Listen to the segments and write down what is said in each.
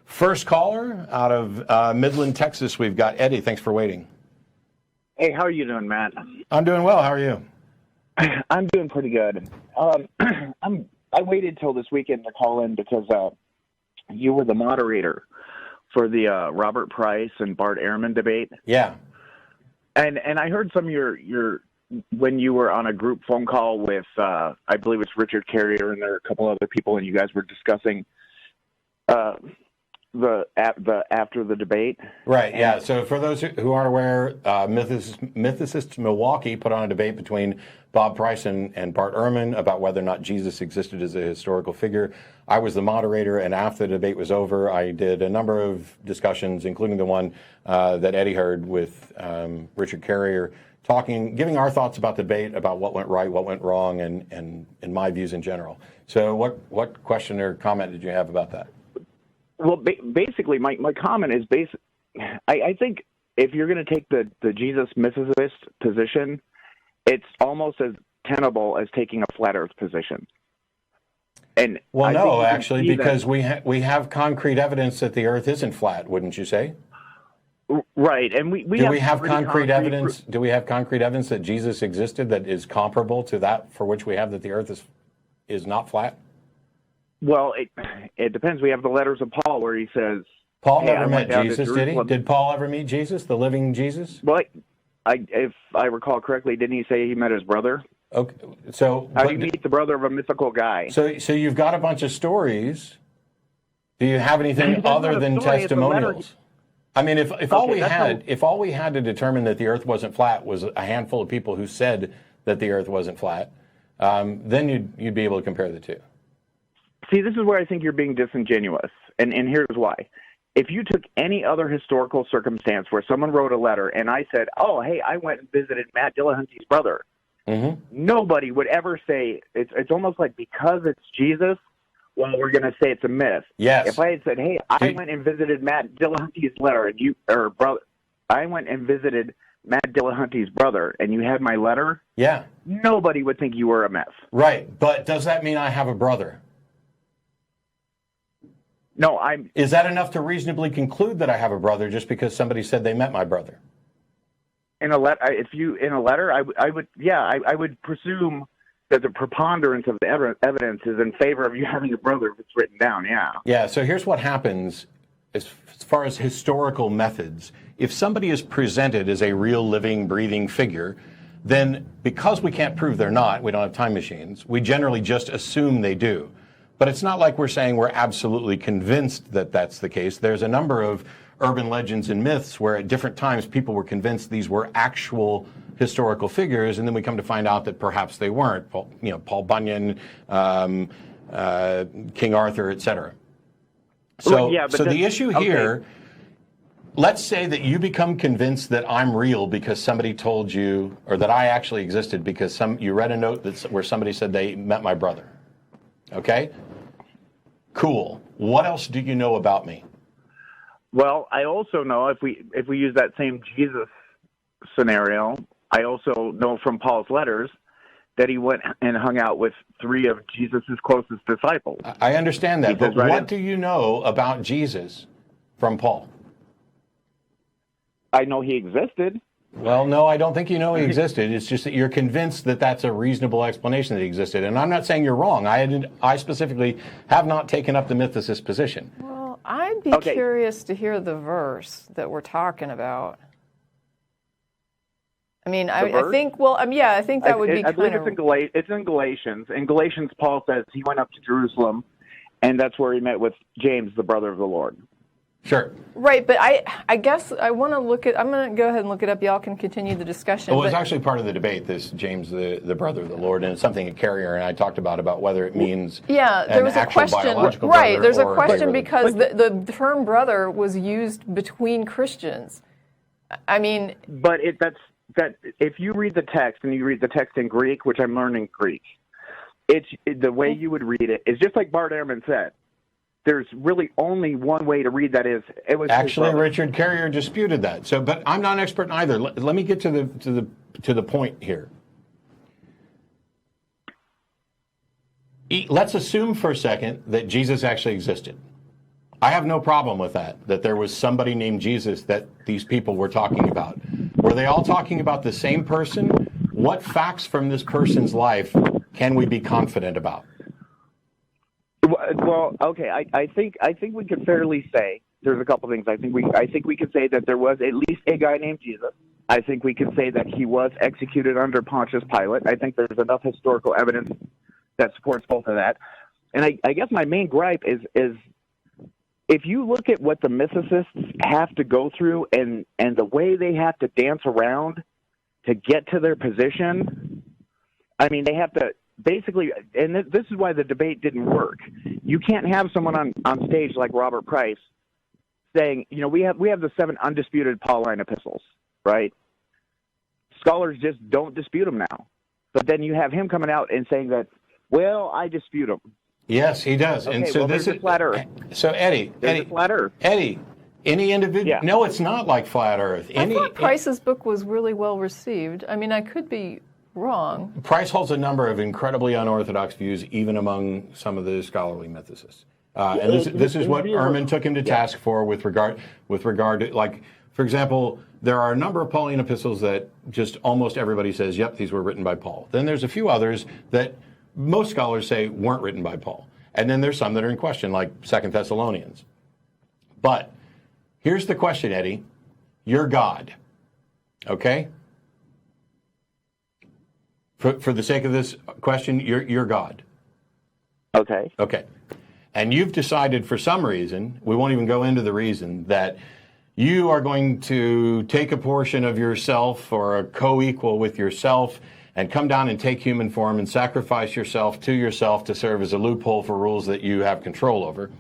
First caller out of Midland, Texas. We've got Eddie. Thanks for waiting. Hey, how are you doing, Matt? I'm doing well. How are you? I'm doing pretty good. I waited till this weekend to call in because you were the moderator for the Robert Price and Bart Ehrman debate. Yeah. And I heard some of your when you were on a group phone call with I believe it's Richard Carrier and there are a couple other people, and you guys were discussing the after the debate. Right, yeah. So for those who aren't aware, Mythicists Milwaukee put on a debate between Bob Price and Bart Ehrman about whether or not Jesus existed as a historical figure. I was the moderator, and after the debate was over, I did a number of discussions, including the one that Eddie heard with Richard Carrier, giving our thoughts about the debate, about what went right, what went wrong, and my views in general. So what question or comment did you have about that? Well, basically, my comment is I think if you're going to take the Jesus mythicist position, it's almost as tenable as taking a flat Earth position. And well, no, actually, because we have concrete evidence that the Earth isn't flat, wouldn't you say? Right, and do we have concrete evidence? Do we have concrete evidence that Jesus existed that is comparable to that for which we have that the Earth is not flat? Well, it depends. We have the letters of Paul where he says Paul never met Jesus, did he? Did Paul ever meet Jesus, the living Jesus? Well, if I recall correctly, didn't he say he met his brother? Okay, so how do you meet the brother of a mythical guy? So you've got a bunch of stories. Do you have anything other than testimonials? I mean, if all we had to determine that the Earth wasn't flat was a handful of people who said that the Earth wasn't flat, then you'd be able to compare the two. See, this is where I think you're being disingenuous, and here's why. If you took any other historical circumstance where someone wrote a letter and I said, oh, hey, I went and visited Matt Dillahunty's brother, nobody would ever say, it's almost like because it's Jesus, well, we're going to say it's a myth. Yes. If I had said, hey, I went and visited Matt Dillahunty's brother, I went and visited Matt Dillahunty's brother, and you had my letter, yeah, nobody would think you were a myth. Right, but does that mean I have a brother? No, Is that enough to reasonably conclude that I have a brother just because somebody said they met my brother? In a letter, I would presume that the preponderance of the evidence is in favor of you having a brother if it's written down. Yeah. Yeah. So here's what happens as far as historical methods. If somebody is presented as a real, living, breathing figure, then because we can't prove they're not, we don't have time machines, we generally just assume they do. But it's not like we're saying we're absolutely convinced that that's the case. There's a number of urban legends and myths where at different times people were convinced these were actual historical figures, and then we come to find out that perhaps they weren't. Paul Bunyan, King Arthur, etc. So, the issue here, let's say that you become convinced that I'm real because somebody told you, or that I actually existed because you read a note where somebody said they met my brother. Okay? Cool. What else do you know about me? Well, I also know if we use that same Jesus scenario, I also know from Paul's letters that he went and hung out with 3 of Jesus' closest disciples. I understand that, but what do you know about Jesus from Paul? I know he existed. Well, no, I don't think you know he existed. It's just that you're convinced that that's a reasonable explanation that he existed. And I'm not saying you're wrong. I specifically have not taken up the mythicist position. Well, I'd be curious to hear the verse that we're talking about. I mean, I think that would be I believe it's in Galatians. In Galatians, Paul says he went up to Jerusalem, and that's where he met with James, the brother of the Lord. Sure. Right, but I guess I want to I'm going to go ahead and look it up. Y'all can continue the discussion. Well, it was actually part of the debate, this James, the brother of the Lord, and it's something that Carrier and I talked about whether it means there was a question. Right, there's a question because the term brother was used between Christians. I mean... But if you read the text, and you read the text in Greek, which I'm learning Greek, the way you would read it is just like Bart Ehrman said. There's really only one way to read that is it was actually Richard Carrier disputed that. So, but I'm not an expert either. Let me get to the point here. Let's assume for a second that Jesus actually existed. I have no problem with that there was somebody named Jesus that these people were talking about. Were they all talking about the same person? What facts from this person's life can we be confident about? Well, okay, I think we can fairly say there's a couple things. I think we could say that there was at least a guy named Jesus. I think we could say that he was executed under Pontius Pilate. I think there's enough historical evidence that supports both of that. And I guess my main gripe is if you look at what the mythicists have to go through and the way they have to dance around to get to their position, I mean, they have to basically, and this is why the debate didn't work. You can't have someone on stage like Robert Price saying, you know, we have the 7 undisputed Pauline epistles, right? Scholars just don't dispute them now. But then you have him coming out and saying that, well, I dispute them. Yes, he does. Okay, and so well, this is flat Earth. So Eddie, Flat Earth. Eddie, any individual? Yeah. No, it's not like flat Earth. I thought Price's book was really well received. I mean, I could be wrong. Price holds a number of incredibly unorthodox views, even among some of the scholarly mythicists. And this is what Ehrman took him to task for with regard to, like, for example, there are a number of Pauline epistles that just almost everybody says, yep, these were written by Paul. Then there's a few others that most scholars say weren't written by Paul. And then there's some that are in question, like 2 Thessalonians. But here's the question, Eddie. You're God, okay? For the sake of this question, you're God. Okay. Okay. And you've decided for some reason, we won't even go into the reason, that you are going to take a portion of yourself or a co-equal with yourself and come down and take human form and sacrifice yourself to serve as a loophole for rules that you have control over.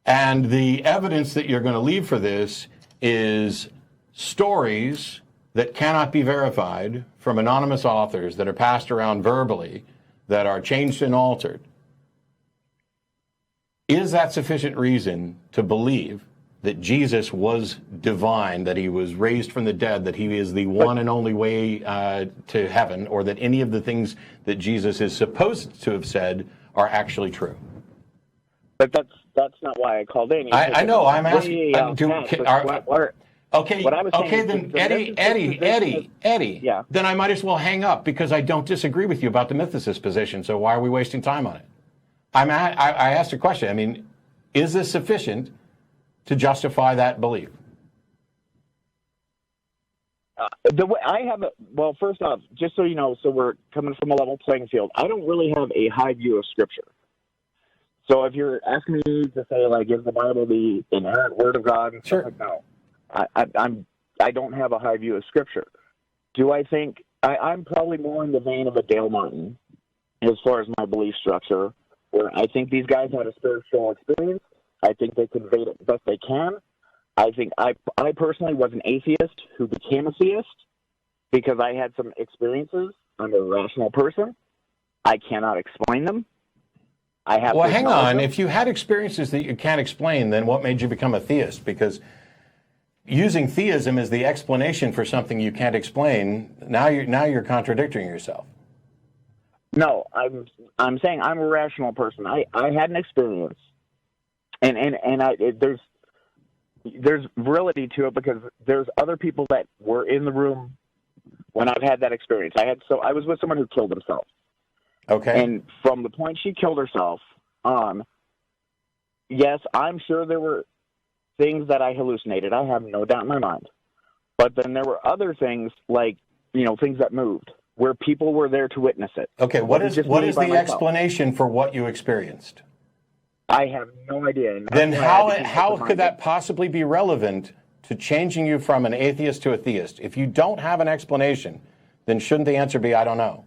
And the evidence that you're going to leave for this is stories that cannot be verified from anonymous authors that are passed around verbally, that are changed and altered. Is that sufficient reason to believe that Jesus was divine, that he was raised from the dead, that he is the one and only way to heaven, or that any of the things that Jesus is supposed to have said are actually true? But that's not why I called in. I know. I'm asking. Okay. What I was saying okay. is Then Eddie. Yeah. Then I might as well hang up because I don't disagree with you about the mythicist position. So why are we wasting time on it? I asked a question. I mean, is this sufficient to justify that belief? The way I have well, first off, just so you know, so we're coming from a level playing field. I don't really have a high view of Scripture. So if you're asking me to say, like, is the Bible the inerrant Word of God? And sure. Stuff like that, I don't have a high view of Scripture. Do I think I'm probably more in the vein of a Dale Martin as far as my belief structure, where I think these guys had a spiritual experience. I think they conveyed it best they can. I think I personally was an atheist who became a theist because I had some experiences. I'm a rational person. I cannot explain them. Well, hang on. If you had experiences that you can't explain, then what made you become a theist? Because using theism as the explanation for something you can't explain, now you're contradicting yourself. No, I'm saying I'm a rational person. I had an experience, and there's validity to it because there's other people that were in the room when I've had that experience. I was with someone who killed himself. Okay. And from the point she killed herself on, yes, I'm sure there were things that I hallucinated. I have no doubt in my mind. But then there were other things like, things that moved where people were there to witness it. Okay, what is the explanation for what you experienced? I have no idea. Then how could that possibly be relevant to changing you from an atheist to a theist? If you don't have an explanation, then shouldn't the answer be, I don't know?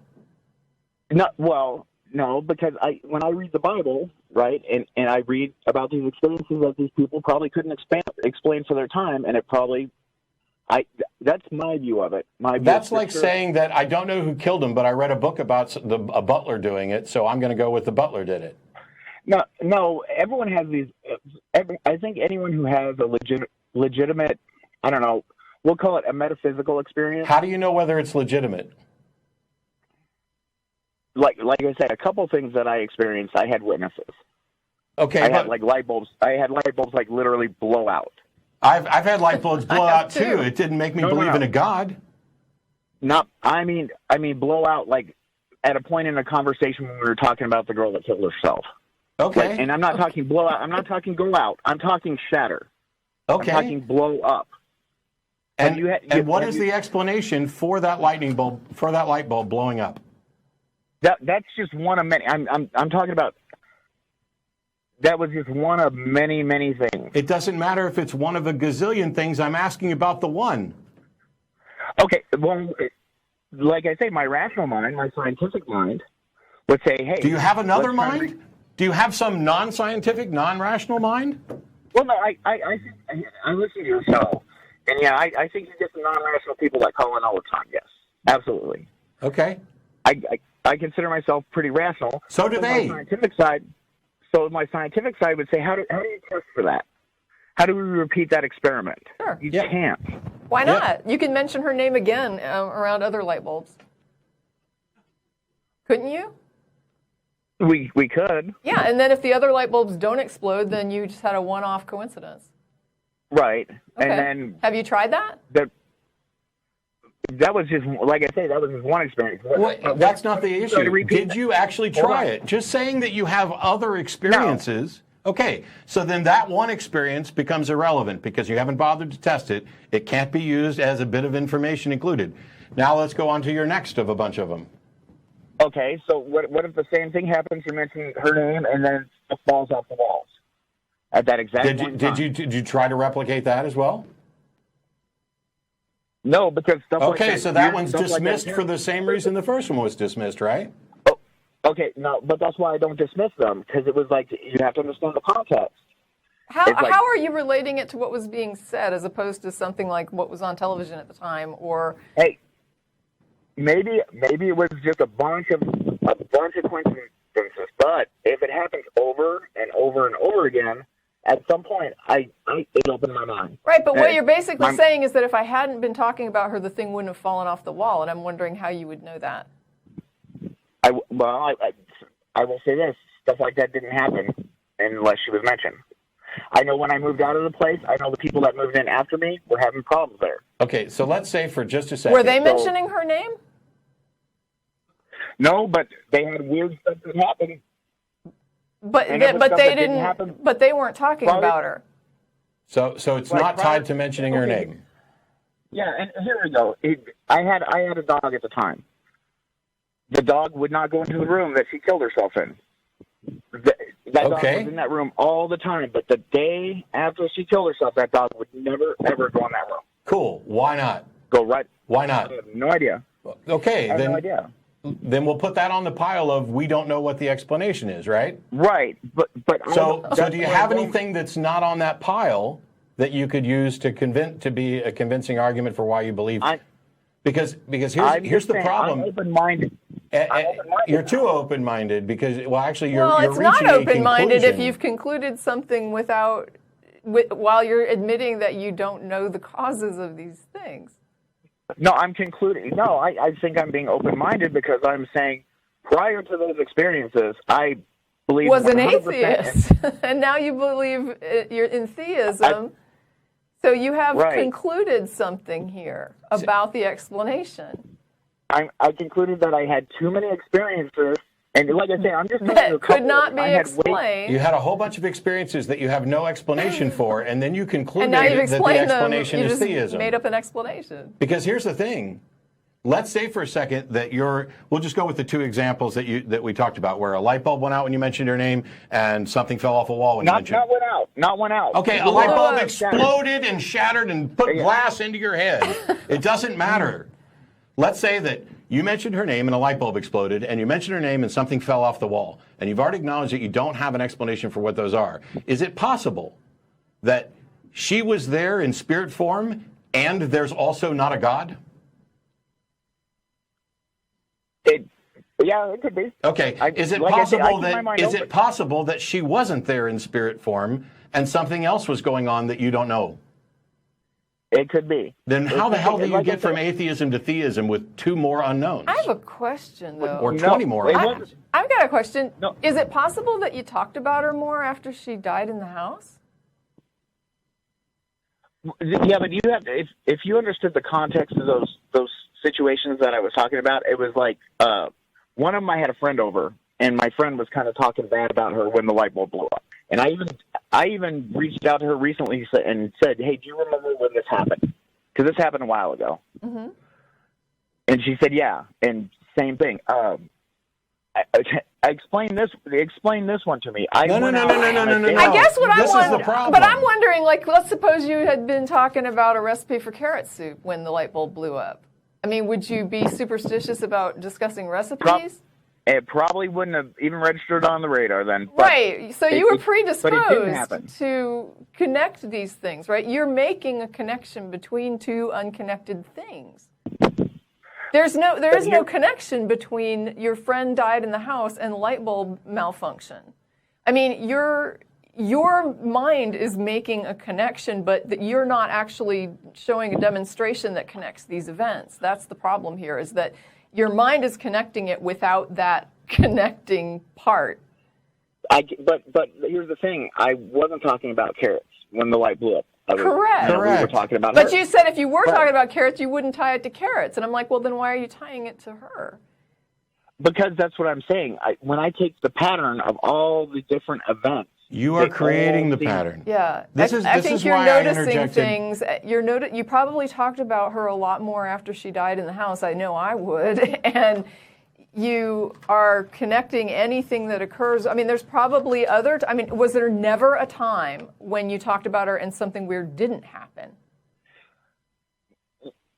No, because when I read the Bible, right, and I read about these experiences that these people probably couldn't explain for their time, and it probably, that's my view of it. That's like saying that I don't know who killed him, but I read a book about a butler doing it, so I'm going to go with the butler did it. No, everyone has these. I think anyone who has a legitimate, I don't know, we'll call it a metaphysical experience. How do you know whether it's legitimate? Like I said, a couple things that I experienced, I had witnesses. Okay, I had like light bulbs. I had light bulbs like literally blow out. I've had light bulbs blow out too. It didn't make me believe in a God. I mean blow out like at a point in a conversation when we were talking about the girl that killed herself. Okay. Like, and I'm not talking blow out. I'm not talking go out. I'm talking shatter. Okay. I'm talking blow up. And what is the explanation for that light bulb blowing up? That's just one of many. I'm talking about. That was just one of many, many things. It doesn't matter if it's one of a gazillion things. I'm asking about the one. Okay, well, like I say, my rational mind, my scientific mind, would say, hey... Do you have another mind? Do you have some non-scientific, non-rational mind? Well, no, I listen to your show, and yeah, I think you get some non-rational people that call in all the time, yes, absolutely. Okay. I consider myself pretty rational. So do they. My scientific side would say, how do you test for that? How do we repeat that experiment? Sure. You can't. Why not? You can mention her name again around other light bulbs. Couldn't you? We could. Yeah, and then if the other light bulbs don't explode, then you just had a one-off coincidence. Right. Okay. And then... Have you tried that? That was just, like I say, that was just one experience. Well, that's not the issue. Did you actually try it? Just saying that you have other experiences. No. Okay, so then that one experience becomes irrelevant because you haven't bothered to test it. It can't be used as a bit of information included. Now let's go on to your next of a bunch of them. Okay, so what if the same thing happens? You mention her name and then stuff falls off the walls at that exact point in time. Did you try to replicate that as well? No, because stuff like that... Okay, so that one's dismissed for the same reason the first one was dismissed, right? Oh, okay, no, but that's why I don't dismiss them, because it was like, you have to understand the context. How are you relating it to what was being said as opposed to something like what was on television at the time, or... Hey, maybe it was just a bunch of coincidences, but if it happens over and over and over again... At some point, it opened my mind. Right, but what you're basically saying is that if I hadn't been talking about her, the thing wouldn't have fallen off the wall, and I'm wondering how you would know that. I will say this. Stuff like that didn't happen unless she was mentioned. I know when I moved out of the place, I know the people that moved in after me were having problems there. Okay, so let's say for just a second. Were they mentioning her name? No, but they had weird stuff that happened. But they didn't. But they weren't talking about her. So it's not tied to mentioning her name. Yeah, and here we go. I had a dog at the time. The dog would not go into the room that she killed herself in. That dog was in that room all the time. But the day after she killed herself, that dog would never ever go in that room. Cool. Why not? Go right. Why not? I have no idea. Okay, I have no idea. Then we'll put that on the pile of we don't know what the explanation is, right? Right, but so do you have anything that's not on that pile that you could use to be a convincing argument for why you believe? Because here's the problem. I'm open-minded. You're too open-minded because actually you're it's not open-minded if you've concluded something while you're admitting that you don't know the causes of these things. No, I'm concluding. No, I think I'm being open-minded because I'm saying prior to those experiences, I believe was an atheist, and now you believe you're in theism. So you have concluded something here about the explanation. I concluded that I had too many experiences, and like I say, I'm just telling you a couple could not be explained. You had a whole bunch of experiences that you have no explanation for, and then you concluded that the explanation is theism. Made up an explanation. Because here's the thing. Let's say for a second that we'll just go with the two examples that we talked about, where a light bulb went out when you mentioned her name, and something fell off a wall when you mentioned it. Not went out. Okay, a light bulb exploded and shattered and put glass into your head. It doesn't matter. Let's say that you mentioned her name and a light bulb exploded, and you mentioned her name and something fell off the wall, and you've already acknowledged that you don't have an explanation for what those are. Is it possible that she was there in spirit form and there's also not a God? Yeah, it could be. Okay. Is it possible that she wasn't there in spirit form and something else was going on that you don't know? It could be. Then how the hell do you get from atheism to theism with 2 more unknowns? I have a question, though. Or 20 more unknowns. I've got a question. No. Is it possible that you talked about her more after she died in the house? Yeah, but you have to, if you understood the context of those situations that I was talking about, it was like one of them I had a friend over, and my friend was kind of talking bad about her when the light bulb blew up. And I even reached out to her recently and said, "Hey, do you remember when this happened? Because this happened a while ago." Mm-hmm. And she said, "Yeah." And same thing. Explain this one to me. No. I guess what this is the problem. But I'm wondering, like, let's suppose you had been talking about a recipe for carrot soup when the light bulb blew up. I mean, would you be superstitious about discussing recipes? It probably wouldn't have even registered on the radar then. Right. So you were predisposed to connect these things, right? You're making a connection between 2 unconnected things. There is no connection between your friend died in the house and light bulb malfunction. I mean, your mind is making a connection, but that you're not actually showing a demonstration that connects these events. That's the problem here, is that your mind is connecting it without that connecting part. But here's the thing. I wasn't talking about carrots when the light blew up. Correct. We were talking about But her. you said if you were talking about carrots, you wouldn't tie it to carrots. And I'm like, well, then why are you tying it to her? Because that's what I'm saying. When I take the pattern of all the different events, you are creating the pattern. Yeah, I think you're noticing things. You probably talked about her a lot more after she died in the house. I know I would, and you are connecting anything that occurs. I mean, there's probably was there never a time when you talked about her and something weird didn't happen?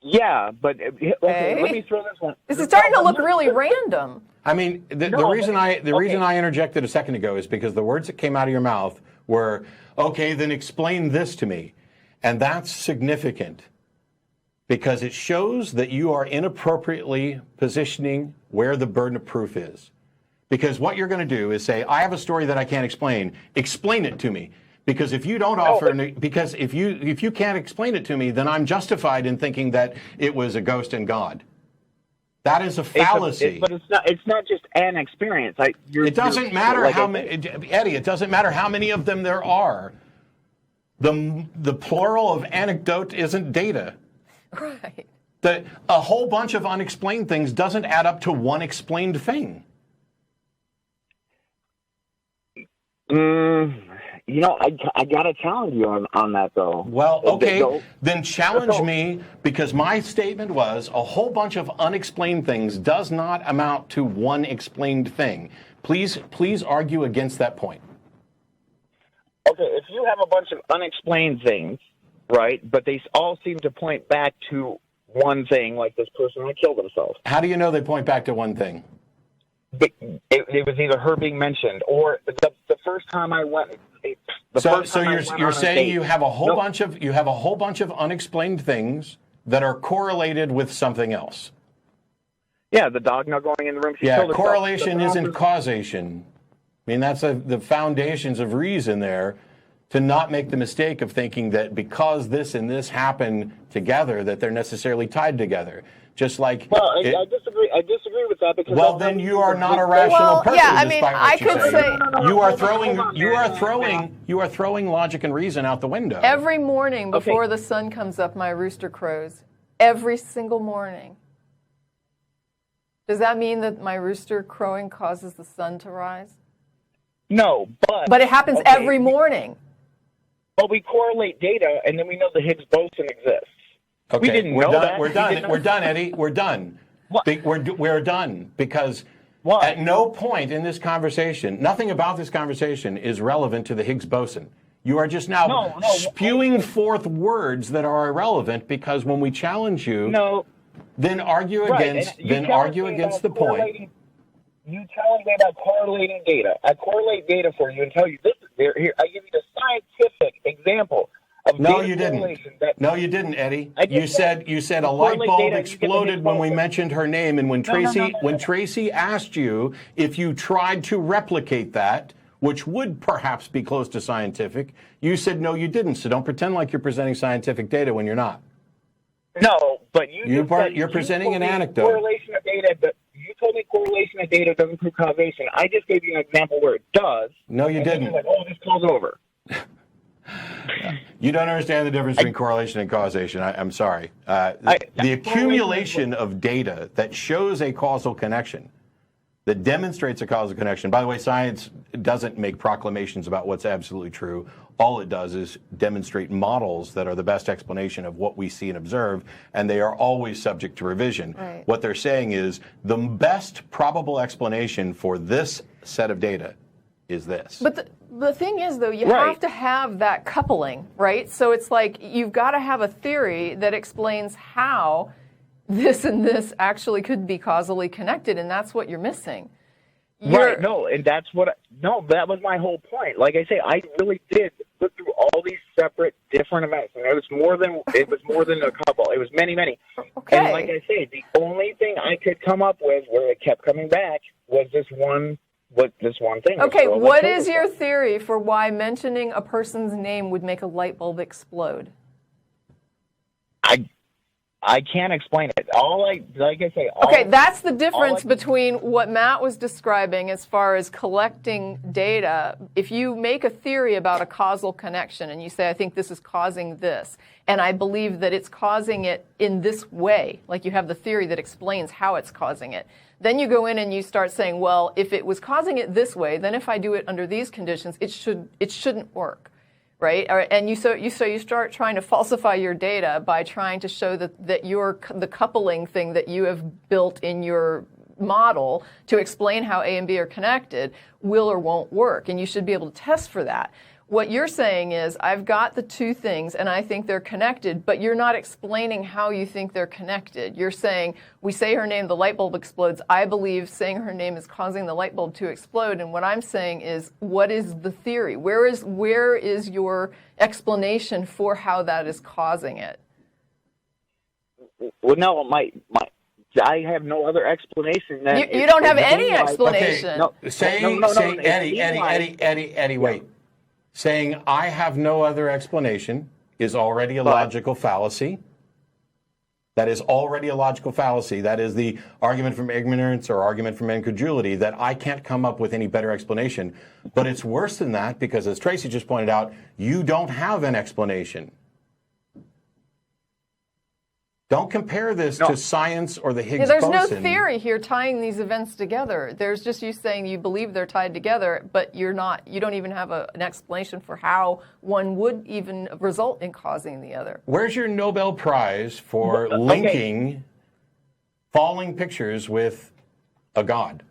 Yeah, but okay, let me throw this one. This is starting to look really random. I mean, the reason I interjected a second ago is because the words that came out of your mouth were, "Okay, then explain this to me," and that's significant because it shows that you are inappropriately positioning where the burden of proof is. Because what you're going to do is say, "I have a story that I can't explain. Explain it to me." Because if you don't because if you can't explain it to me, then I'm justified in thinking that it was a ghost and God. That is a fallacy. But it's not just an experience. It doesn't matter how many, Eddie. It doesn't matter how many of them there are. The plural of anecdote isn't data. Right. A whole bunch of unexplained things doesn't add up to one explained thing. I got to challenge you on that, though. Well, okay, then challenge me, because my statement was a whole bunch of unexplained things does not amount to one explained thing. Please argue against that point. Okay, if you have a bunch of unexplained things, right, but they all seem to point back to one thing, like this person that killed themselves. How do you know they point back to one thing? It was either her being mentioned or the first time I went. So you're saying you have a whole bunch of unexplained things that are correlated with something else. Yeah, the dog not going in the room. Correlation isn't causation. I mean, that's the foundations of reason there, to not make the mistake of thinking that because this and this happen together that they're necessarily tied together. Just like I disagree. I disagree with that because then you are not a rational person. Yeah, I mean, I could say you are throwing logic and reason out the window. Every morning before the sun comes up, my rooster crows. Every single morning. Does that mean that my rooster crowing causes the sun to rise? No, but it happens every morning. But we correlate data, and then we know the Higgs boson exists. Okay, we didn't know that. We're done, Eddie. We're done. What? We're done because at no point in this conversation, nothing about this conversation is relevant to the Higgs boson. You are just now spewing forth words that are irrelevant because when we challenge you, then argue against the point. You challenge me about correlating data. I correlate data for you and tell you this is there. Here, I give you the scientific example. No, you didn't. No, you didn't, Eddie. You said a light bulb exploded when we mentioned her name, and when Tracy asked you if you tried to replicate that, which would perhaps be close to scientific, you said no, you didn't. So don't pretend like you're presenting scientific data when you're not. No, but you're presenting an anecdote. Correlation of data. You told me correlation of data doesn't prove causation. I just gave you an example where it does. No, you didn't. You're like, oh, this calls over. You don't understand the difference between correlation and causation. I'm sorry. The accumulation of data that shows a causal connection, that demonstrates a causal connection. By the way, science doesn't make proclamations about what's absolutely true. All it does is demonstrate models that are the best explanation of what we see and observe, and they are always subject to revision. Right. What they're saying is the best probable explanation for this set of data is this. But the thing is, though, you have to have that coupling, right? So it's like you've got to have a theory that explains how this and this actually could be causally connected, and that's what you're missing. Right, no, and that's what, that was my whole point. Like I say, I really did look through all these separate, different events, and it was more than a couple. It was many, many. Okay. And like I say, the only thing I could come up with where it kept coming back was this one thing. Okay, what is your theory for why mentioning a person's name would make a light bulb explode? I can't explain it. That's the difference between what Matt was describing as far as collecting data. If you make a theory about a causal connection and you say, I think this is causing this, and I believe that it's causing it in this way, like you have the theory that explains how it's causing it, then you go in and you start saying, well, if it was causing it this way, then if I do it under these conditions, it shouldn't work. Right, and you start trying to falsify your data by trying to show that the coupling thing that you have built in your model to explain how A and B are connected will or won't work, and you should be able to test for that. What you're saying is, I've got the two things, and I think they're connected, but you're not explaining how you think they're connected. You're saying, we say her name, the light bulb explodes. I believe saying her name is causing the light bulb to explode, and what I'm saying is, what is the theory? Where is your explanation for how that is causing it? Well, no, I have no other explanation. You don't have any explanation. Eddie, wait. Saying I have no other explanation is already a logical fallacy. That is already a logical fallacy. That is the argument from ignorance or argument from incredulity that I can't come up with any better explanation. But it's worse than that because, as Tracy just pointed out, you don't have an explanation. Don't compare this to science or the Higgs boson. There's no theory here tying these events together. There's just you saying you believe they're tied together, but you don't even have an explanation for how one would even result in causing the other. Where's your Nobel Prize for linking falling pictures with a god?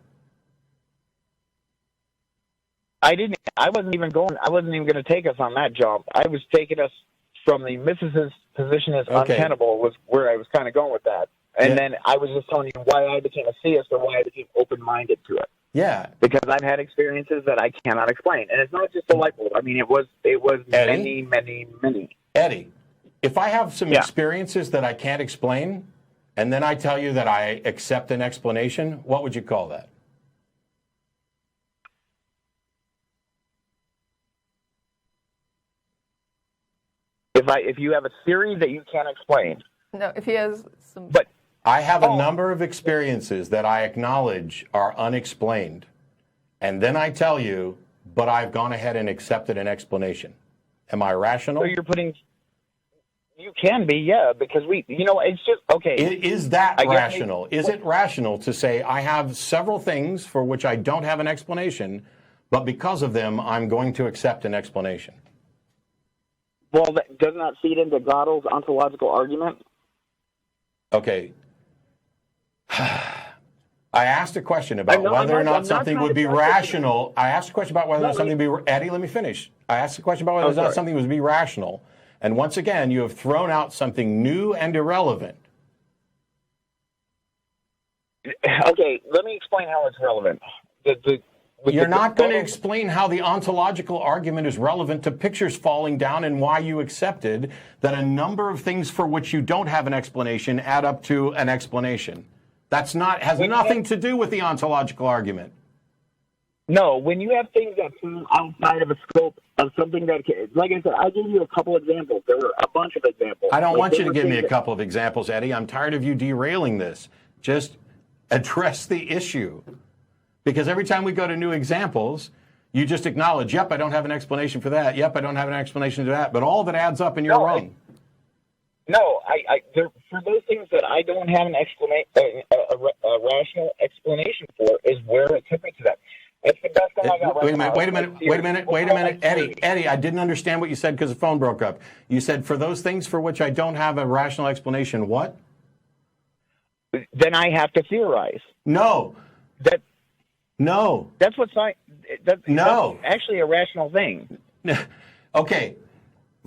I wasn't even going to take us on that jump. I was taking us from the Mrs. position as untenable was where I was kind of going with that. And then I was just telling you why I became a theist or why I became open-minded to it. Yeah. Because I've had experiences that I cannot explain. And it's not just a light bulb. I mean, it was Eddie? many. Eddie, if I have some experiences that I can't explain, and then I tell you that I accept an explanation, what would you call that? If you have a theory that you can't explain. No, if he has some. But I have a number of experiences that I acknowledge are unexplained. And then I tell you, but I've gone ahead and accepted an explanation. Am I rational? So you can be, yeah, because it's just, okay. Is that rational? Is it rational to say I have several things for which I don't have an explanation, but because of them, I'm going to accept an explanation? Well, doesn't that feed into Gödel's ontological argument? Okay. I asked a question about whether or not something would be rational. I asked a question about whether something would be... Eddie, let me finish. I asked a question about whether or not something would be rational. And once again, you have thrown out something new and irrelevant. Okay, let me explain how it's relevant. You're not going to explain how the ontological argument is relevant to pictures falling down and why you accepted that a number of things for which you don't have an explanation add up to an explanation. Has nothing to do with the ontological argument. No, when you have things that fall outside of a scope of something that, like I said, I gave you a couple examples. There were a bunch of examples. I don't want you to give me a couple of examples, Eddie. I'm tired of you derailing this. Just address the issue. Because every time we go to new examples, you just acknowledge, yep, I don't have an explanation for that. Yep, I don't have an explanation for that. But all of it adds up and you're wrong. No, for those things that I don't have a rational explanation for is where it took me to that. It's the best thing I got right now. Wait a minute. Eddie, I didn't understand what you said because the phone broke up. You said, for those things for which I don't have a rational explanation, what? Then I have to theorize. No. No. That's what science... That's no. Actually a rational thing. Okay.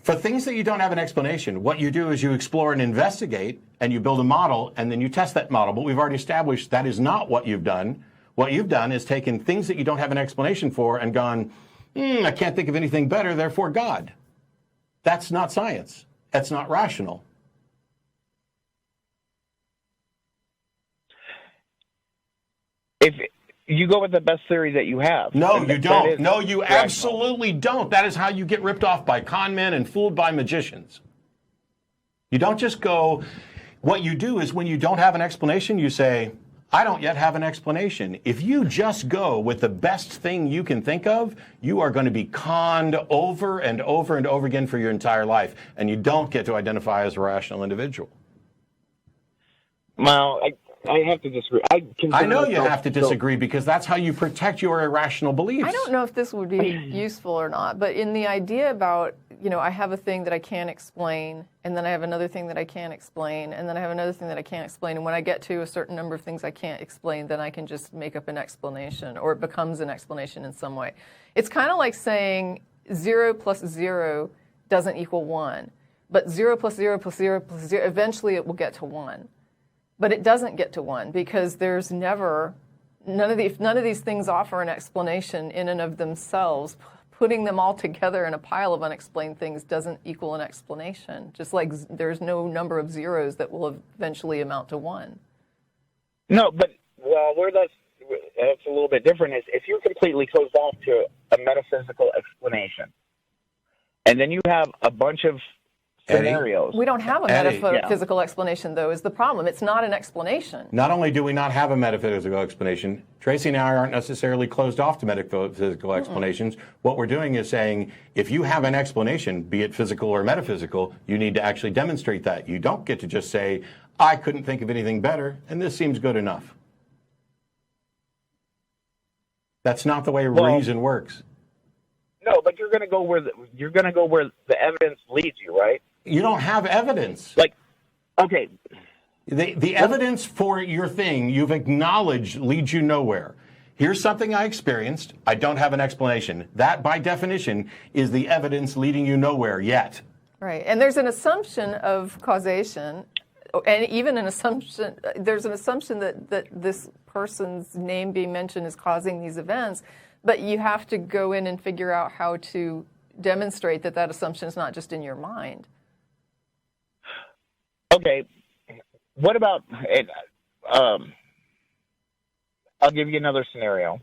For things that you don't have an explanation, what you do is you explore and investigate, and you build a model, and then you test that model. But we've already established that is not what you've done. What you've done is taken things that you don't have an explanation for and gone, I can't think of anything better, therefore God. That's not science. That's not rational. If you go with the best theory that you have. No, you don't. No, you absolutely don't. That is how you get ripped off by con men and fooled by magicians. You don't just go, what you do is when you don't have an explanation, you say, I don't yet have an explanation. If you just go with the best thing you can think of, you are going to be conned over and over and over again for your entire life, and you don't get to identify as a rational individual. Well, I have to disagree. I know you have to disagree because that's how you protect your irrational beliefs. I don't know if this would be useful or not, but in the idea about, I have a thing that I can't explain, and then I have another thing that I can't explain, and then I have another thing that I can't explain, and when I get to a certain number of things I can't explain, then I can just make up an explanation, or it becomes an explanation in some way. It's kind of like saying 0 plus 0 doesn't equal 1, but 0 plus 0 plus 0 plus 0, eventually it will get to 1. But it doesn't get to 1 because there's never, none of these things offer an explanation in and of themselves. Putting them all together in a pile of unexplained things doesn't equal an explanation, just like there's no number of zeros that will eventually amount to 1. No, but where that's a little bit different is if you're completely closed off to a metaphysical explanation, and then you have a bunch of scenarios. We don't have a metaphysical explanation, though, is the problem. It's not an explanation. Not only do we not have a metaphysical explanation, Tracy and I aren't necessarily closed off to metaphysical explanations. What we're doing is saying, if you have an explanation, be it physical or metaphysical, you need to actually demonstrate that. You don't get to just say, I couldn't think of anything better, and this seems good enough. That's not the way reason works. No, but you're going to go where the evidence leads you, right? You don't have evidence. Okay. The evidence for your thing you've acknowledged leads you nowhere. Here's something I experienced. I don't have an explanation. That, by definition, is the evidence leading you nowhere yet. Right. And there's an assumption of causation, and even there's an assumption that this person's name being mentioned is causing these events, but you have to go in and figure out how to demonstrate that assumption is not just in your mind. Okay, what about, I'll give you another scenario.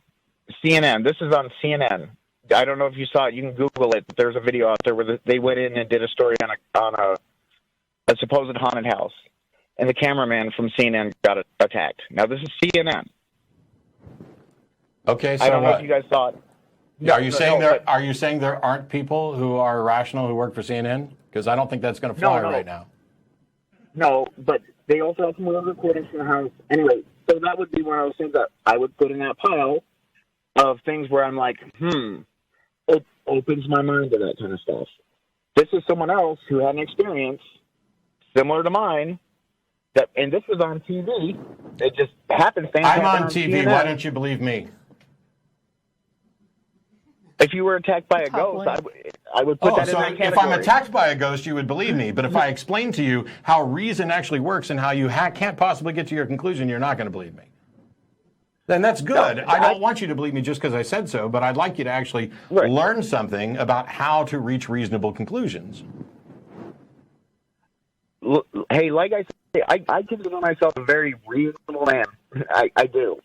CNN, this is on CNN. I don't know if you saw it. You can Google it. There's a video out there where they went in and did a story on a supposed haunted house, and the cameraman from CNN got attacked. Now, this is CNN. Okay, so I don't know if you guys saw it. Are you saying there aren't people who are rational who work for CNN? Because I don't think that's going to fly right now. No, but they also have some other recordings from the house. Anyway, so that would be one of those things that I would put in that pile of things where I'm like, it opens my mind to that kind of stuff. This is someone else who had an experience similar to mine, and this was on TV. It just happened. I'm on TV. CNN. Why don't you believe me? If you were attacked by a ghost, I would put that in that category. If I'm attacked by a ghost, you would believe me. But if I explain to you how reason actually works and how you can't possibly get to your conclusion, you're not going to believe me. Then that's good. No, I don't want you to believe me just because I said so, but I'd like you to actually learn something about how to reach reasonable conclusions. Hey, like I said, I consider myself a very reasonable man. I do.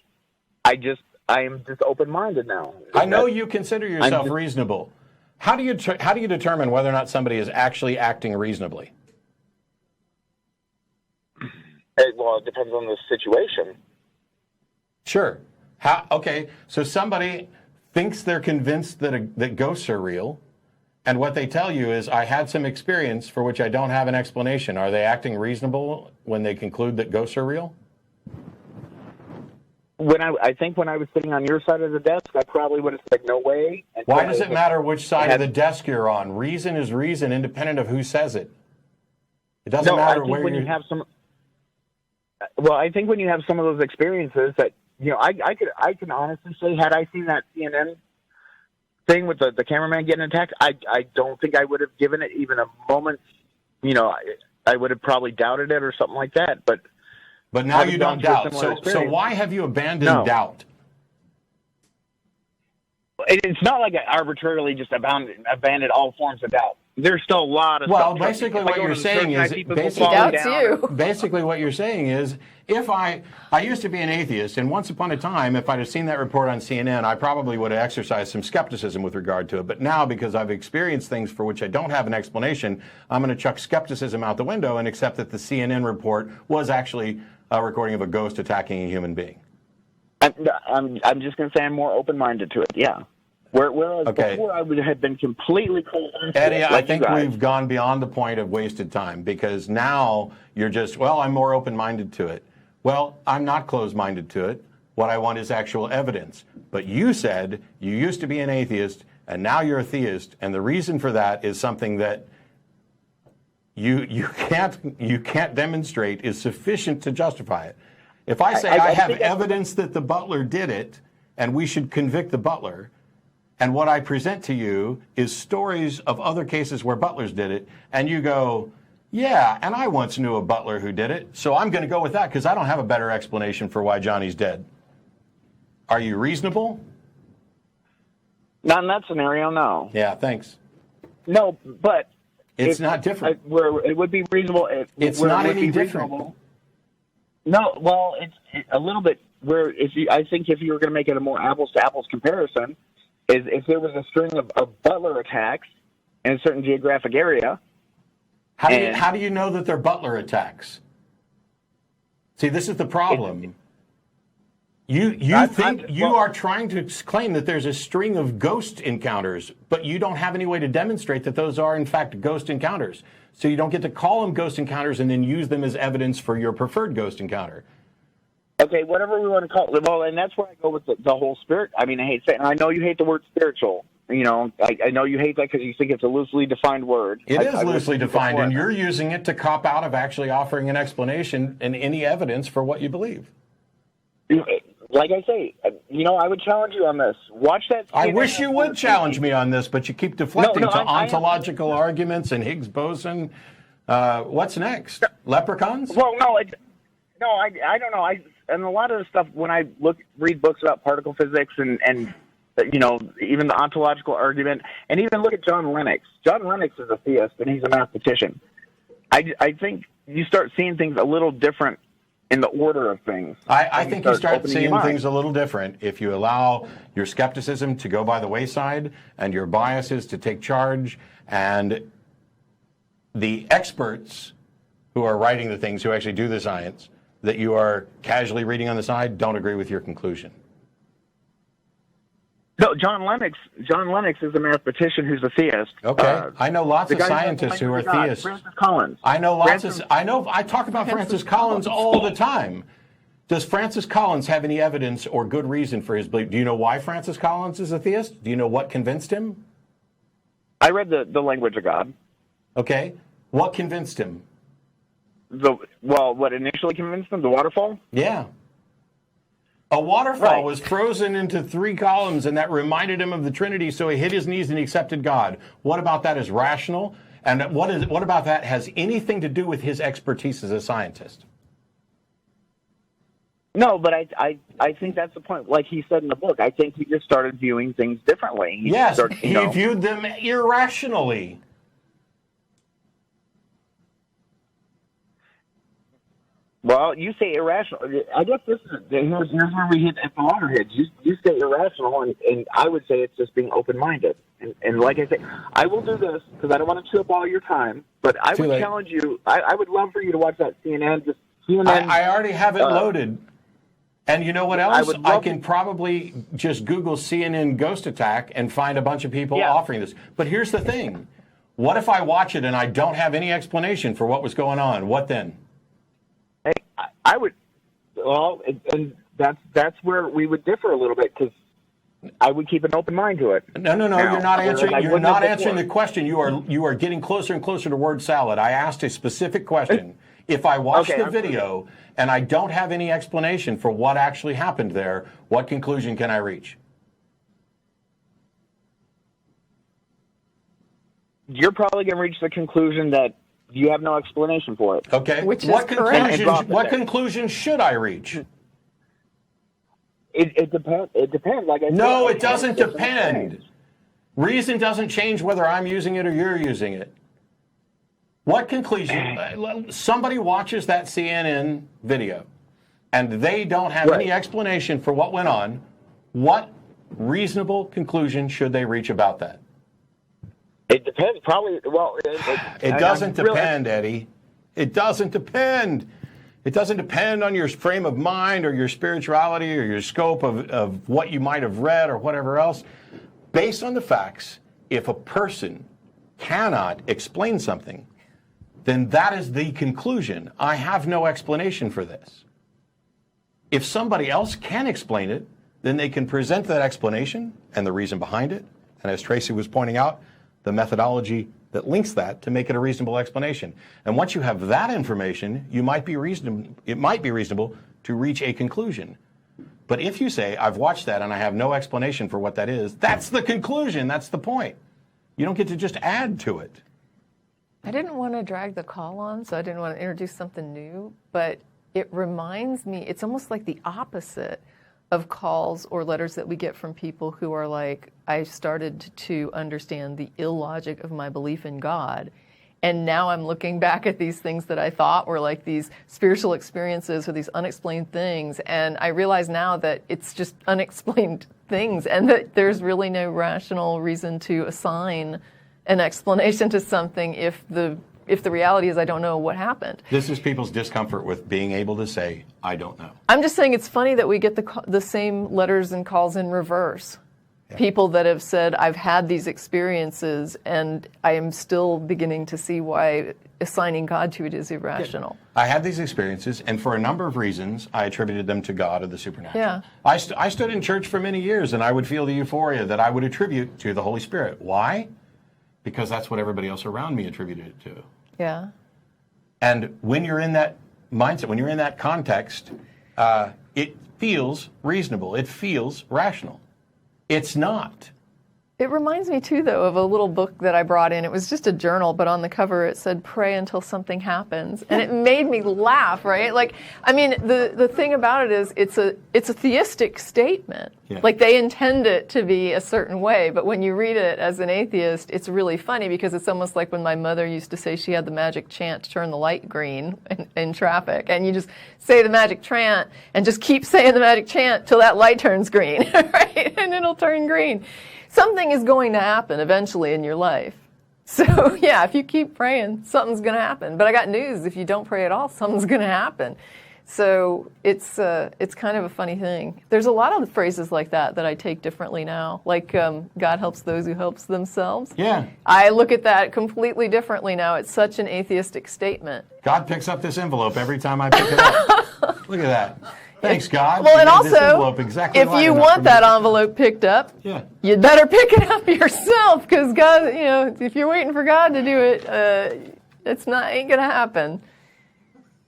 am just open-minded now. I know you consider yourself reasonable. How do you determine whether or not somebody is actually acting reasonably? Well, it depends on the situation. Sure. Okay, so somebody thinks they're convinced that ghosts are real, and what they tell you is, I had some experience for which I don't have an explanation. Are they acting reasonable when they conclude that ghosts are real? I think when I was sitting on your side of the desk, I probably would have said no way. Why does it matter which side of the desk you're on? Reason is reason, independent of who says it. It doesn't matter where you have some. Well, I think when you have some of those experiences that, I can honestly say, had I seen that CNN thing with the cameraman getting attacked, I don't think I would have given it even a moment. I would have probably doubted it or something like that. But now you don't doubt. So why have you abandoned doubt? It's not like I arbitrarily just abandoned all forms of doubt. There's still a lot of stuff. Basically what you're saying is, if I used to be an atheist, and once upon a time, if I'd have seen that report on CNN, I probably would have exercised some skepticism with regard to it. But now, because I've experienced things for which I don't have an explanation, I'm going to chuck skepticism out the window and accept that the CNN report was actually a recording of a ghost attacking a human being. I'm just going to say I'm more open-minded to it, yeah. Whereas before I would have been completely closed. Eddie, I think we've gone beyond the point of wasted time, because now you're just, I'm more open-minded to it. Well, I'm not closed-minded to it. What I want is actual evidence. But you said you used to be an atheist, and now you're a theist, and the reason for that is something that you can't demonstrate is sufficient to justify it. If I say I have evidence that the butler did it, and we should convict the butler, and what I present to you is stories of other cases where butlers did it, and you go, yeah, and I once knew a butler who did it, so I'm going to go with that because I don't have a better explanation for why Johnny's dead. Are you reasonable? Not in that scenario, no. Yeah, thanks. No, but it's not different. Where it would be reasonable. It's not any different. No, well, it's a little bit. I think if you were going to make it a more apples-to-apples comparison, is if there was a string of butler attacks in a certain geographic area. How do you know that they're butler attacks? See, this is the problem. You are trying to claim that there's a string of ghost encounters, but you don't have any way to demonstrate that those are, in fact, ghost encounters. So you don't get to call them ghost encounters and then use them as evidence for your preferred ghost encounter. Okay, whatever we want to call it. Well, and that's where I go with the whole spirit. I mean, I hate saying, I know you hate the word spiritual. I know you hate that because you think it's a loosely defined word. It is loosely defined, and you're using it to cop out of actually offering an explanation and any evidence for what you believe. Like I say, I would challenge you on this. Watch that. I wish you would challenge me on this, but you keep deflecting to ontological arguments and Higgs boson. What's next? Leprechauns? Well, I don't know. And a lot of the stuff, when I read books about particle physics and even the ontological argument, and even look at John Lennox. John Lennox is a theist, and he's a mathematician. I think you start seeing things a little different in the order of things. I think you start seeing things a little different if you allow your skepticism to go by the wayside and your biases to take charge, and the experts who are writing the things, who actually do the science, that you are casually reading on the side, don't agree with your conclusion. No, John Lennox is a mathematician who's a theist. Okay, I know lots of scientists who are theists. Francis Collins. I talk about Francis Collins all the time. Does Francis Collins have any evidence or good reason for his belief? Do you know why Francis Collins is a theist? Do you know what convinced him? I read the Language of God. Okay, what convinced him? What initially convinced him? The waterfall? Yeah. A waterfall was frozen into 3 columns, and that reminded him of the Trinity, so he hit his knees and he accepted God. What about that is rational? And what about that has anything to do with his expertise as a scientist? No, but I think that's the point. Like he said in the book, I think he just started viewing things differently. He viewed them irrationally. Well, you say irrational. I guess here's where we hit at the loggerheads. You say irrational, and I would say it's just being open-minded. And like I say, I will do this because I don't want to chew up all your time, but I would challenge you. I would love for you to watch that CNN. Just CNN. I already have it loaded. And you know what else? I can probably just Google CNN ghost attack and find a bunch of people offering this. But here's the thing. What if I watch it and I don't have any explanation for what was going on? What then? I would, well, and that's where we would differ a little bit, because I would keep an open mind to it. No, now, you're not answering. You're not answering the question. You are getting closer and closer to word salad. I asked a specific question. If I watch the video and I don't have any explanation for what actually happened there, what conclusion can I reach? You're probably going to reach the conclusion that you have no explanation for it. Okay. Which is correct. What conclusion should I reach? It depends. It depends. Like I said, no, it doesn't depend. Reason doesn't change whether I'm using it or you're using it. What conclusion? Somebody watches that CNN video, and they don't have any explanation for what went on. What reasonable conclusion should they reach about that? It depends. Probably. Well, it doesn't depend, Eddie. It doesn't depend. It doesn't depend on your frame of mind or your spirituality or your scope of what you might have read or whatever else. Based on the facts, if a person cannot explain something, then that is the conclusion. I have no explanation for this. If somebody else can explain it, then they can present that explanation and the reason behind it. And as Tracy was pointing out, the methodology that links that to make it a reasonable explanation. And once you have that information, it might be reasonable to reach a conclusion. But if you say, I've watched that and I have no explanation for what that is, that's the conclusion, that's the point. You don't get to just add to it. I didn't want to drag the call on, so I didn't want to introduce something new, but it reminds me, it's almost like the opposite of calls or letters that we get from people who are like, I started to understand the illogic of my belief in God, and now I'm looking back at these things that I thought were like these spiritual experiences or these unexplained things, and I realize now that it's just unexplained things, and that there's really no rational reason to assign an explanation to something if the reality is I don't know what happened. This is people's discomfort with being able to say, I don't know. I'm just saying it's funny that we get the same letters and calls in reverse. Yeah. People that have said, I've had these experiences and I am still beginning to see why assigning God to it is irrational. Yeah. I had these experiences, and for a number of reasons, I attributed them to God or the supernatural. Yeah. I stood in church for many years, and I would feel the euphoria that I would attribute to the Holy Spirit. Why? Because that's what everybody else around me attributed it to. Yeah. And when you're in that mindset, when you're in that context, it feels reasonable. It feels rational. It's not. It reminds me, too, though, of a little book that I brought in. It was just a journal, but on the cover it said, pray until something happens. And it made me laugh, right? Like, I mean, the thing about it is it's a theistic statement. Yeah. Like, they intend it to be a certain way, but when you read it as an atheist, it's really funny because it's almost like when my mother used to say she had the magic chant to turn the light green in traffic. And you just say the magic chant and just keep saying the magic chant till that light turns green, right? And it'll turn green. Something is going to happen eventually in your life. So, yeah, if you keep praying, something's going to happen. But I got news. If you don't pray at all, something's going to happen. So it's kind of a funny thing. There's a lot of phrases like that I take differently now. Like, God helps those who helps themselves. Yeah. I look at that completely differently now. It's such an atheistic statement. God picks up this envelope every time I pick it up. Look at that. Thanks, God. Well, and also, if you want that envelope picked up, you'd better pick it up yourself, because God, if you're waiting for God to do it, ain't gonna happen.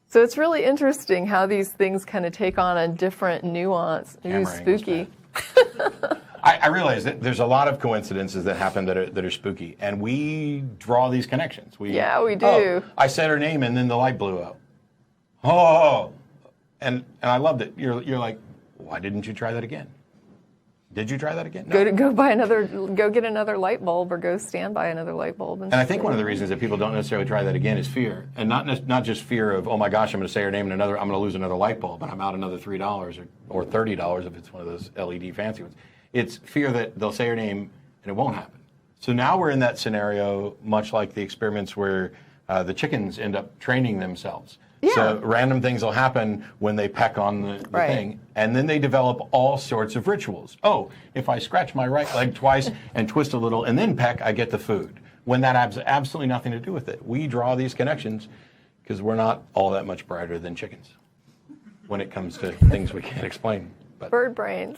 So it's really interesting how these things kind of take on a different nuance. It's spooky. I realize that there's a lot of coincidences that happen that are spooky, and we draw these connections. We do. Oh, I said her name, and then the light blew out. Oh. And I loved it. You're like, why didn't you try that again? Did you try that again? No. Go get another light bulb, or go stand by another light bulb. And I think one of the reasons that people don't necessarily try that again is fear, and not just fear of, oh my gosh, I'm going to say her name and I'm going to lose another light bulb, and I'm out another $3 or $30 if it's one of those LED fancy ones. It's fear that they'll say her name and it won't happen. So now we're in that scenario, much like the experiments where the chickens end up training themselves. Yeah. So random things will happen when they peck on the Right. thing, and then they develop all sorts of rituals. Oh, if I scratch my right leg twice and twist a little and then peck, I get the food. When that has absolutely nothing to do with it. We draw these connections because we're not all that much brighter than chickens when it comes to things we can't explain. But Bird brains.